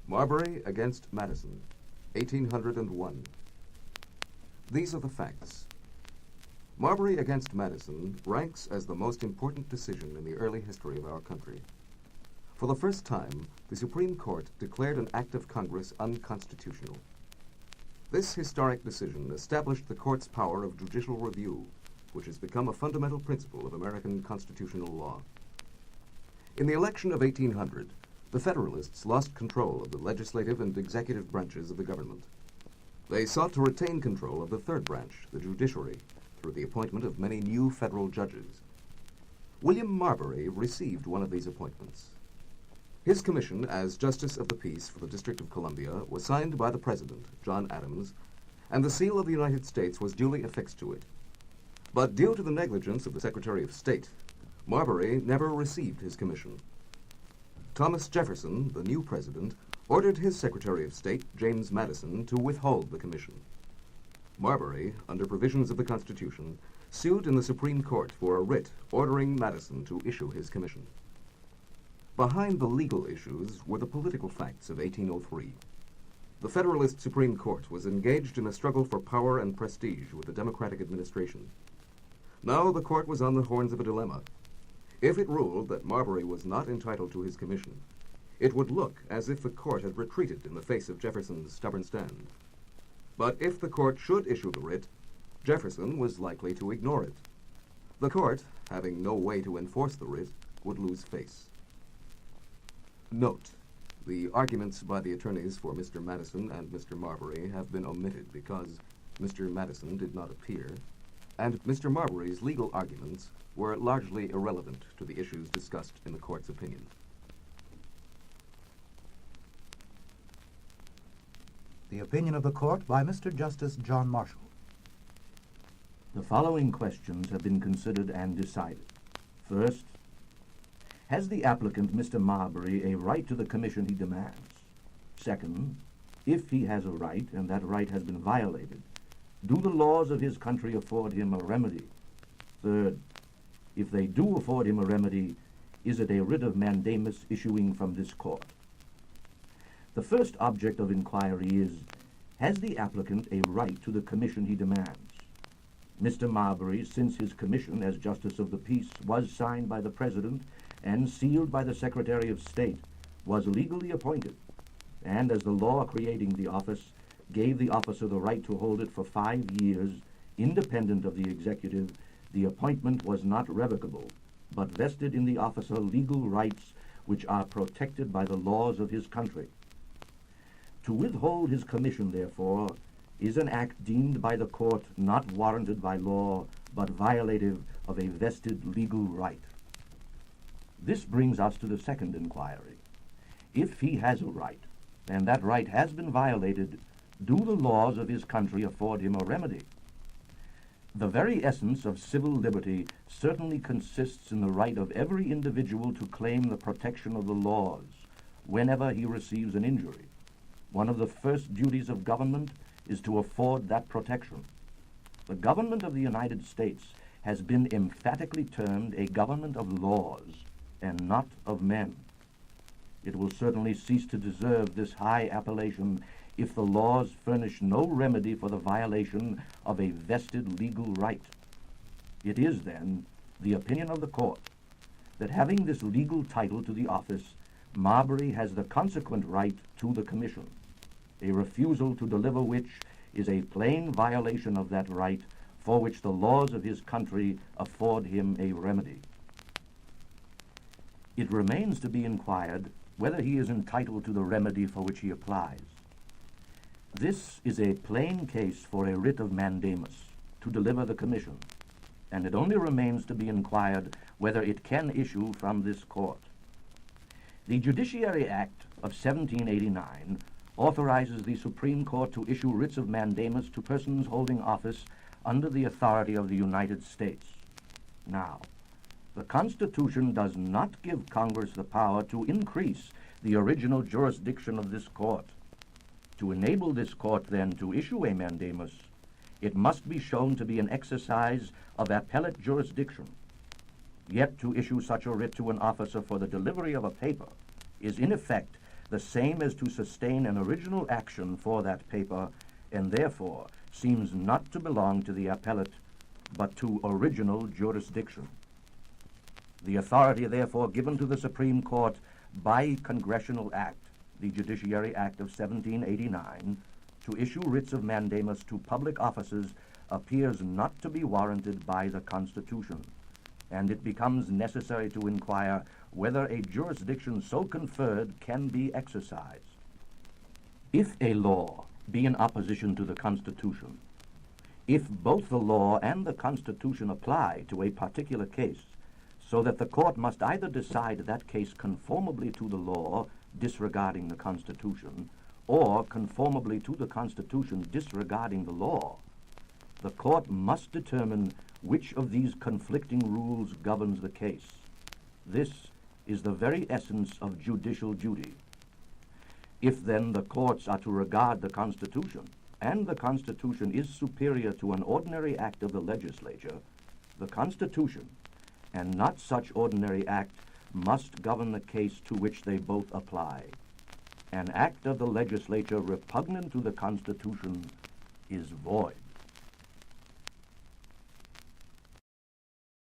Marbury against Madison, 1801. These are the facts. Marbury against Madison ranks as the most important decision in the early history of our country. For the first time, the Supreme Court declared an act of Congress unconstitutional. This historic decision established the court's power of judicial review, which has become a fundamental principle of American constitutional law. In the election of 1800, the Federalists lost control of the legislative and executive branches of the government. They sought to retain control of the third branch, the judiciary, through the appointment of many new federal judges. William Marbury received one of these appointments. His commission as Justice of the Peace for the District of Columbia was signed by the President, John Adams, and the seal of the United States was duly affixed to it. But due to the negligence of the Secretary of State, Marbury never received his commission. Thomas Jefferson, the new president, ordered his Secretary of State, James Madison, to withhold the commission. Marbury, under provisions of the Constitution, sued in the Supreme Court for a writ ordering Madison to issue his commission. Behind the legal issues were the political facts of 1803. The Federalist Supreme Court was engaged in a struggle for power and prestige with the Democratic administration. Now the court was on the horns of a dilemma. If it ruled that Marbury was not entitled to his commission, it would look as if the court had retreated in the face of Jefferson's stubborn stand. But if the court should issue the writ, Jefferson was likely to ignore it. The court, having no way to enforce the writ, would lose face. Note: the arguments by the attorneys for Mr. Madison and Mr. Marbury have been omitted because Mr. Madison did not appear, and Mr. Marbury's legal arguments were largely irrelevant to the issues discussed in the court's opinion. The opinion of the court by Mr. Justice John Marshall. The following questions have been considered and decided. First, has the applicant, Mr. Marbury, a right to the commission he demands? Second, if he has a right and that right has been violated, do the laws of his country afford him a remedy? Third, if they do afford him a remedy, is it a writ of mandamus issuing from this court? The first object of inquiry is, has the applicant a right to the commission he demands? Mr. Marbury, since his commission as Justice of the Peace was signed by the President and sealed by the Secretary of State, was legally appointed, and as the law creating the office gave the officer the right to hold it for 5 years, independent of the executive, the appointment was not revocable, but vested in the officer legal rights which are protected by the laws of his country. To withhold his commission, therefore, is an act deemed by the court not warranted by law, but violative of a vested legal right. This brings us to the second inquiry. If he has a right, and that right has been violated, do the laws of his country afford him a remedy? The very essence of civil liberty certainly consists in the right of every individual to claim the protection of the laws whenever he receives an injury. One of the first duties of government is to afford that protection. The government of the United States has been emphatically termed a government of laws and not of men. It will certainly cease to deserve this high appellation if the laws furnish no remedy for the violation of a vested legal right. It is, then, the opinion of the court that having this legal title to the office, Marbury has the consequent right to the commission, a refusal to deliver which is a plain violation of that right, for which the laws of his country afford him a remedy. It remains to be inquired whether he is entitled to the remedy for which he applies. This is a plain case for a writ of mandamus to deliver the commission, and it only remains to be inquired whether it can issue from this court. The Judiciary Act of 1789 authorizes the Supreme Court to issue writs of mandamus to persons holding office under the authority of the United States. Now, the Constitution does not give Congress the power to increase the original jurisdiction of this court. To enable this court, then, to issue a mandamus, it must be shown to be an exercise of appellate jurisdiction. Yet to issue such a writ to an officer for the delivery of a paper is, in effect, the same as to sustain an original action for that paper, and therefore seems not to belong to the appellate, but to original jurisdiction. The authority therefore given to the Supreme Court by Congressional Act, the Judiciary Act of 1789, to issue writs of mandamus to public offices appears not to be warranted by the Constitution, and it becomes necessary to inquire whether a jurisdiction so conferred can be exercised. If a law be in opposition to the Constitution, if both the law and the Constitution apply to a particular case, so that the court must either decide that case conformably to the law, disregarding the Constitution, or conformably to the Constitution, disregarding the law, the court must determine which of these conflicting rules governs the case. This is the very essence of judicial duty. If then the courts are to regard the Constitution, and the Constitution is superior to an ordinary act of the legislature, the Constitution, and not such ordinary act, must govern the case to which they both apply. An act of the legislature repugnant to the Constitution is void.